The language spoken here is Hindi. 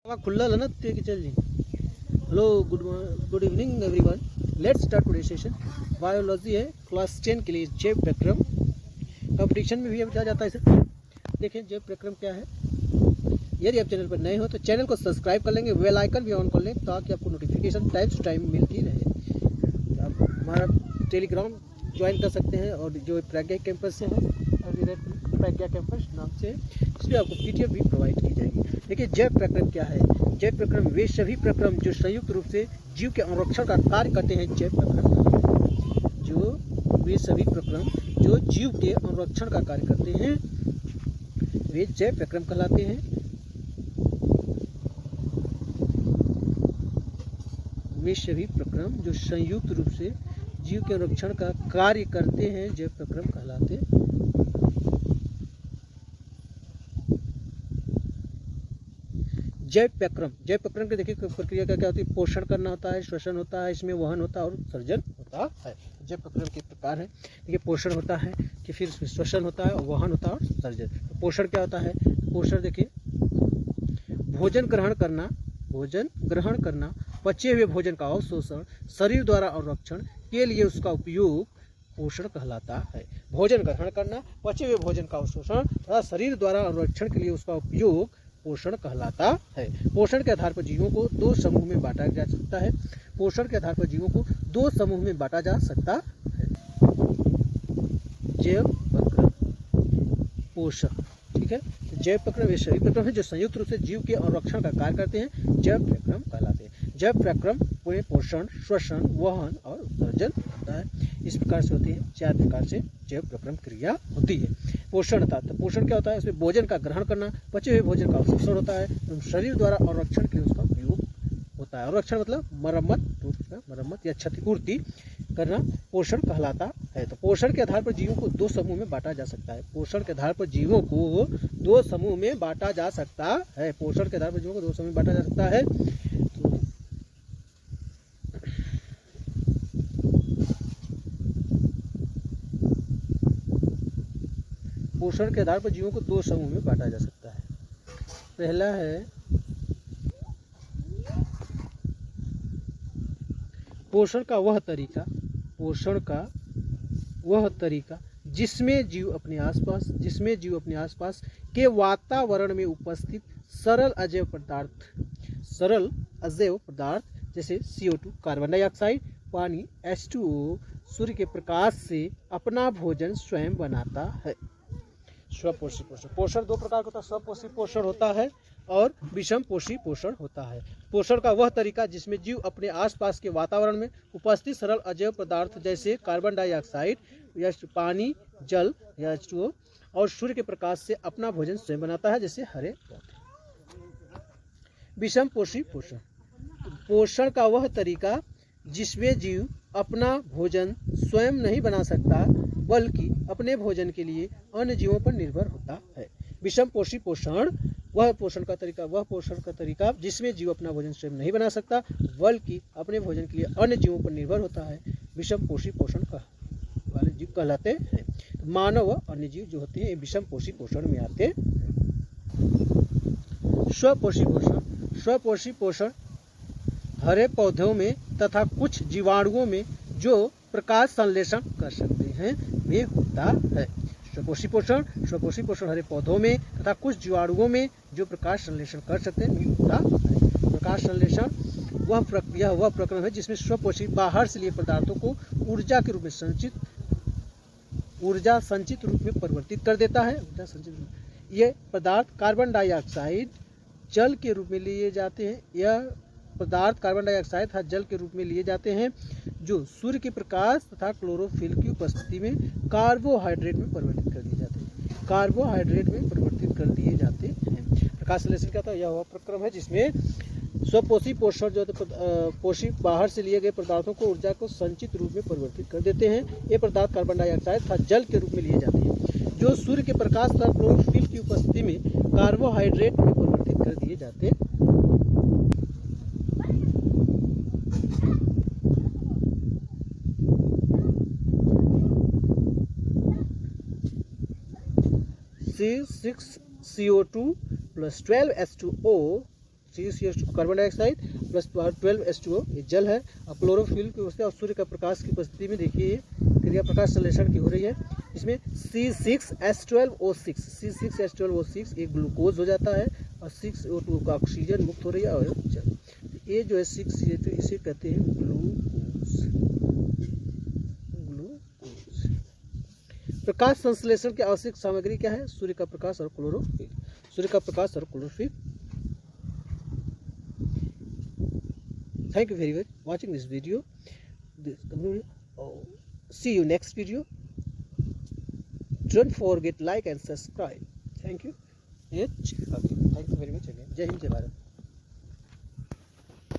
खुला ना ते चल जी। Hello, good evening everyone. Let's start today session. Biology है क्लास 10 के लिए जैव प्रक्रम। कंपटीशन में भी अब क्या जाता है सर। देखें जैव प्रक्रम क्या है। यदि आप चैनल पर नए हो तो चैनल को सब्सक्राइब कर लेंगे, बेल आइकन भी ऑन कर लें ताकि आपको नोटिफिकेशन टाइम टू टाइम मिलती रहे। आप हमारा टेलीग्राम ज्वाइन कर सकते हैं और जो प्रज्ञा कैंपस से है, प्रज्ञा कैंपस नाम से, इसमें आपको पीडीएफ भी प्रोवाइड की जाएगी। देखिए जैव प्रक्रम क्या है। जैव प्रक्रम वे सभी प्रक्रम जो संयुक्त रूप से जीव के अनुरक्षण का कार्य करते हैं, जैव प्रक्रम। जो वे सभी प्रक्रम जो जीव के अनुरक्षण का कार्य करते हैं वे जैव प्रक्रम कहलाते हैं। वे सभी प्रक्रम जो संयुक्त रूप से जीव के अनुरक्षण का कार्य करते हैं जैव प्रक्रम कहलाते हैं। जैव प्रक्रम के देखिए प्रक्रिया क्या होती है। पोषण करना होता है, श्वसन होता है, इसमें वहन होता है और सर्जन होता है। जैव प्रक्रम के प्रकार है। देखिए पोषण होता है कि फिर श्वसन होता है और वहन होता है और सर्जन। तो पोषण क्या होता है। पोषण देखिए भोजन ग्रहण करना, पचे हुए भोजन का अवशोषण, शरीर द्वारा अनुरक्षण के लिए उसका उपयोग पोषण कहलाता है। भोजन ग्रहण करना, पचे हुए भोजन का अवशोषण तथा शरीर द्वारा अनुरक्षण के लिए उसका उपयोग पोषण कहलाता है। पोषण के आधार पर जीवों को दो समूह में बांटा जा सकता है। पोषण के आधार पर जीवों को दो समूह में बांटा जा सकता है। जैव प्रक्रम, पोषण, ठीक है। जैव प्रक्रम वे सभी प्रक्रम है जो संयुक्त रूप से जीव के अनुरक्षण का कार्य करते हैं, जैव प्रक्रम कहलाते हैं। जैव प्रक्रम पूरे पोषण, श्वसन, वहन और सर्जन होता है। इस प्रकार से होती है, चार प्रकार से जैव प्रक्रम क्रिया होती है। पोषण था, तो पोषण क्या होता है। इसमें भोजन का ग्रहण करना, पचे हुए भोजन का अवशोषण होता है, शरीर द्वारा अनुरक्षण के लिए उसका उपयोग होता है। अनुरक्षण मतलब मरम्मत या क्षतिपूर्ति करना पोषण कहलाता है। तो पोषण के आधार पर जीवों को दो समूह में बांटा जा सकता है। पोषण के आधार पर जीवों को दो समूह में बांटा जा सकता है। पोषण के आधार पर जीवों को दो समूह में बांटा जा सकता है। तो पोषण के आधार पर जीवों को दो समूह में बांटा जा सकता है। पहला है पोषण का वह तरीका जिसमें जीव अपने आसपास के वातावरण में उपस्थित सरल अजैव पदार्थ जैसे CO2, कार्बन डाइऑक्साइड, पानी H2O, सूर्य के प्रकाश से अपना भोजन स्वयं बनाता है। स्वपोषी पोषण। पोषण दो प्रकार का होता है, स्वपोषी पोषण होता है और विषम पोषी पोषण होता है। पोषण का वह तरीका जिसमें जीव अपने आसपास के वातावरण में उपस्थित सरल अजैव पदार्थ जैसे कार्बन डाइऑक्साइड या पानी, जल या H2O और सूर्य के प्रकाश से अपना भोजन स्वयं बनाता है, जैसे हरे पौधे। विषम पोषी पोषण। पोषण का वह तरीका जिसमें जीव अपना भोजन स्वयं नहीं बना सकता बल्कि अपने भोजन के लिए अन्य जीवों पर निर्भर होता है। विषम पोषी पोषण वह पोषण का तरीका जिसमें जीव अपना भोजन स्वयं नहीं बना सकता बल्कि अपने भोजन के लिए अन्य जीवों पर निर्भर होता है। विषम पोषी पोषण वाले जीव कहलाते हैं। तो मानव व अन्य जीव जो होते हैं विषम पोषी पोषण में आते हैं। स्वपोषी पोषण हरे पौधों में तथा कुछ जीवाणुओं में जो प्रकाश संश्लेषण कर सकते हैं वे होता है। स्वपोषी पोषण हरे पौधों में तथा कुछ जीवाणुओं में जो प्रकाश संश्लेषण कर सकते हैं वे होता है। प्रकाश संश्लेषण वह प्रक्रम है जिसमें स्वपोषी बाहर से लिए पदार्थों को ऊर्जा के रूप में संचित रूप में परिवर्तित कर देता है। ये पदार्थ कार्बन डाइऑक्साइड जल के रूप में लिए जाते हैं। यह पदार्थ कार्बन डाइऑक्साइड तथा जल के रूप में लिए जाते हैं जो सूर्य के प्रकाश तथा क्लोरोफिल की उपस्थिति में कार्बोहाइड्रेट में परिवर्तित कर दिए जाते हैं। प्रकाश संश्लेषण क्या था। यह वह प्रक्रम है जिसमें स्वपोषी पोषण जो पोषी बाहर से लिए गए पदार्थों को ऊर्जा को संचित रूप में परिवर्तित कर देते हैं। ये पदार्थ कार्बन डाइऑक्साइड तथा जल के रूप में लिए जाते हैं जो सूर्य के प्रकाश तथा क्लोरोफिल की उपस्थिति में कार्बोहाइड्रेट में परिवर्तित कर दिए जाते हैं। C6CO2 plus 12H2O CuCH2 carbon dioxide plus 12H2O ये जल है। और क्लोरोफिल की अवस्था और सूर्य का प्रकाश की उपस्थिति में देखिए ये क्रिया प्रकाश संश्लेषण की हो रही है। इसमें C6H12O6 एक ग्लूकोज हो जाता है और 6O2 का ऑक्सीजन मुक्त हो रही है और जल। ये जो है 6CH2 इसे कहते हैं ग्लूकोज। प्रकाश संश्लेषण की आवश्यक सामग्री क्या है? सूर्य का प्रकाश और क्लोरोफिल। सूर्य का प्रकाश और chlorophyll. Thank you very much for watching this video. See you next video. Don't forget like and subscribe. Thank you. Thank you very much again. जय हिंद जय भारत।